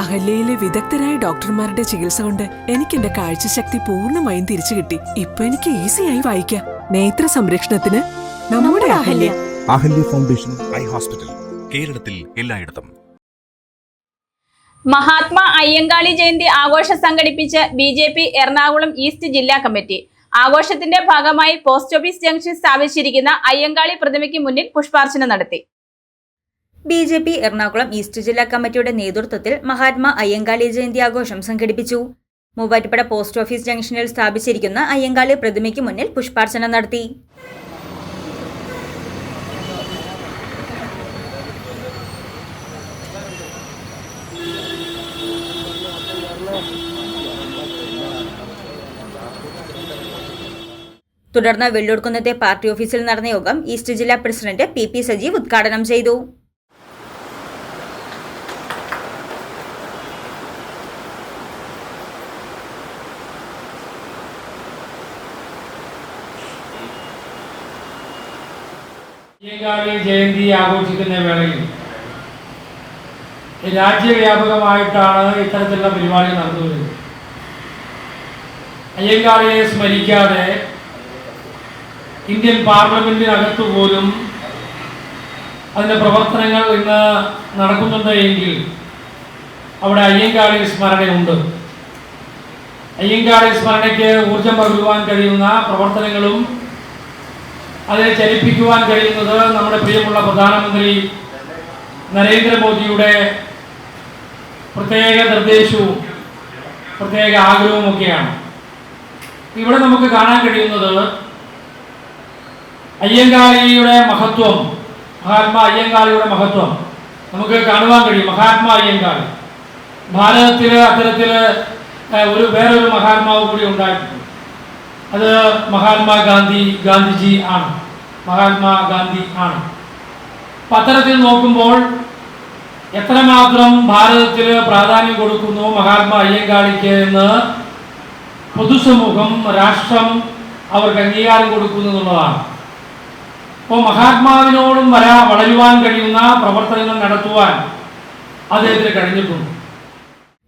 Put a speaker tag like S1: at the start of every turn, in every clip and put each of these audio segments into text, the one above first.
S1: അഹല്യയിലെ വിദഗ്ധരായ ഡോക്ടർമാരുടെ ചികിത്സ കൊണ്ട് എനിക്ക് എന്റെ കാഴ്ചശക്തി പൂർണ്ണമായും തിരിച്ചു കിട്ടി. ഇപ്പൊ എനിക്ക് ഈസിയായി വായിക്കാം. നേത്ര സംരക്ഷണത്തിന് നമ്മുടെ Ahalya.
S2: Ahalya foundation eye hospital, കേരളത്തിൽ എല്ലായിടത്തും.
S3: മഹാത്മാ അയ്യങ്കാളി ജയന്തി ആഘോഷം സംഘടിപ്പിച്ച് BJP എറണാകുളം ഈസ്റ്റ് ജില്ലാ കമ്മിറ്റി. ആഘോഷത്തിന്റെ ഭാഗമായി പോസ്റ്റ് ഓഫീസ് ജംഗ്ഷൻ സ്ഥാപിച്ചിരിക്കുന്ന അയ്യങ്കാളി പ്രതിമയ്ക്ക് മുന്നിൽ പുഷ്പാർച്ചന നടത്തി.
S4: BJP എറണാകുളം ഈസ്റ്റ് ജില്ലാ കമ്മിറ്റിയുടെ നേതൃത്വത്തിൽ മഹാത്മാ അയ്യങ്കാളി ജയന്തി ആഘോഷം സംഘടിപ്പിച്ചു. മൂവാറ്റുപുഴ പോസ്റ്റ് ഓഫീസ് ജംഗ്ഷനിൽ സ്ഥാപിച്ചിരിക്കുന്ന അയ്യങ്കാളി പ്രതിമയ്ക്ക് മുന്നിൽ പുഷ്പാർച്ചന നടത്തി. തുടർന്ന് വെള്ളൂർക്കുന്നത്തെ പാർട്ടി ഓഫീസിൽ നടന്ന യോഗം ഈസ്റ്റ് ജില്ലാ പ്രസിഡന്റ് PP സജീവ് ഉദ്ഘാടനം ചെയ്തു.
S5: അയ്യങ്കാളി ജയന്തി ആഘോഷിക്കുന്ന വേളയിൽ രാജ്യവ്യാപകമായിട്ടാണ് ഇത്തരത്തിലുള്ള പരിപാടി നടന്നു വരുന്നത്. അയ്യങ്കാളിയെ സ്മരിക്കാതെ ഇന്ത്യൻ പാർലമെന്റിനകത്തു പോലും അതിൻ്റെ പ്രവർത്തനങ്ങൾ ഇന്ന് നടക്കുന്നുണ്ട് എങ്കിൽ അവിടെ അയ്യങ്കാളി സ്മരണയുണ്ട്. അയ്യങ്കാളി സ്മരണയ്ക്ക് ഊർജം പകരുവാൻ കഴിയുന്ന പ്രവർത്തനങ്ങളും അതിനെ ചലിപ്പിക്കുവാൻ കഴിയുന്നത് നമ്മുടെ പ്രിയമുള്ള പ്രധാനമന്ത്രി നരേന്ദ്രമോദിയുടെ പ്രത്യേക നിർദ്ദേശവും പ്രത്യേക ആഗ്രഹവുമൊക്കെയാണ്. ഇവിടെ നമുക്ക് കാണാൻ കഴിയുന്നത് അയ്യങ്കാളിയുടെ മഹത്വം, മഹാത്മാ അയ്യങ്കാളിയുടെ മഹത്വം നമുക്ക് കാണുവാൻ കഴിയും. മഹാത്മാ അയ്യങ്കാളി ഭാരതത്തിൽ അത്തരത്തിൽ വേറൊരു മഹാത്മാവ് കൂടി ഉണ്ടായിട്ടുണ്ട്. അത് ഗാന്ധിജി ആണ്. മഹാത്മാ ഗാന്ധി ആണ്. പത്രത്തിൽ നോക്കുമ്പോൾ എത്രമാത്രം ഭാരതത്തിൽ പ്രാധാന്യം കൊടുക്കുന്നു മഹാത്മാ അയ്യങ്കാളിക്ക് എന്ന് പൊതുസമൂഹം, രാഷ്ട്രം അവർക്ക് അംഗീകാരം കൊടുക്കുന്നു എന്നുള്ളതാണ്. അപ്പോൾ മഹാത്മാവിനോടും വളരുവാൻ കഴിയുന്ന പ്രവർത്തനങ്ങൾ നടത്തുവാൻ അദ്ദേഹത്തിന് കഴിഞ്ഞിട്ടുണ്ട്.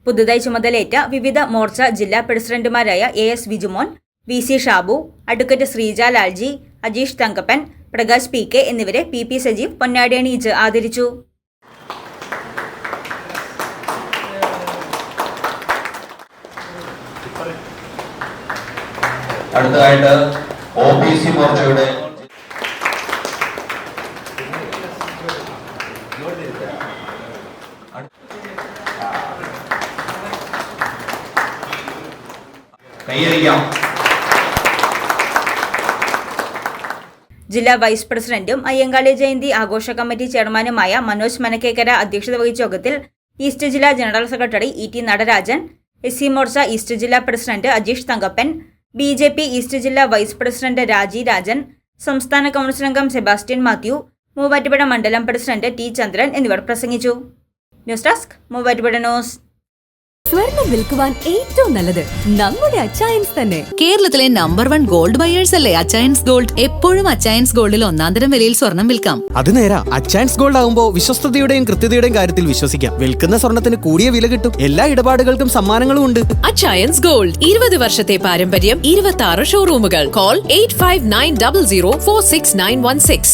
S4: പുതുതായി ചുമതലയേറ്റ വിവിധ മോർച്ച ജില്ലാ പ്രസിഡന്റുമാരായ AS Vijumon, VC Shabu, advocate Sreeja Lalji, Ajeesh Thankappan, Prakash PK എന്നിവരെ PP സജീവ് പൊന്നാടി അണിയിച്ച് ആദരിച്ചു.
S6: അടുത്തതായിട്ട് OBC മോർച്ചയുടെ കൈയടിക്കാം.
S4: ജില്ലാ വൈസ് പ്രസിഡന്റും അയ്യങ്കാളി ജയന്തി ആഘോഷ കമ്മിറ്റി ചെയർമാനുമായ മനോജ് മനക്കേക്കര അധ്യക്ഷത വഹിച്ച യോഗത്തിൽ ഈസ്റ്റ് ജില്ലാ general secretary ET Natarajan, SC Morcha east ജില്ലാ president Ajeesh Thankappan, BJP east ജില്ലാ വൈസ് പ്രസിഡന്റ് രാജി രാജൻ, സംസ്ഥാന കൗൺസിൽ അംഗം സെബാസ്റ്റ്യൻ മാത്യു, മൂവാറ്റുപുഴ മണ്ഡലം പ്രസിഡന്റ് T ചന്ദ്രൻ എന്നിവർ പ്രസംഗിച്ചു. News desk Muvattupuzha news.
S7: സ്വർണം വിൽക്കുവാൻ ഏറ്റവും നല്ലത് നമ്മുടെ അച്ചയൻസ് തന്നെ.
S8: കേരളത്തിലെ #1 ഗോൾഡ് ബയേഴ്സ് അല്ലേ അച്ചയൻസ് ഗോൾഡ്. എപ്പോഴും അച്ചയൻസ് ഗോൾഡിൽ ഒന്നാന്തരം വിലയിൽ സ്വർണം വിൽക്കാം.
S9: അത് നേരാ. അച്ചയൻസ് ഗോൾഡ് ആകുമ്പോ വിശ്വസ്തതയുടെയും കൃത്യതയുടെയും കാര്യത്തിൽ വിശ്വസിക്കാം. വിൽക്കുന്ന സ്വർണത്തിന് കൂടിയ വില കിട്ടും. എല്ലാ ഇടപാടുകൾക്കും സമ്മാനങ്ങളും ഉണ്ട്.
S7: അച്ചയൻസ് ഗോൾഡ് 20 വർഷത്തെ പാരമ്പര്യം, 26 ഷോറൂമുകൾ. കോൾ 8590046916.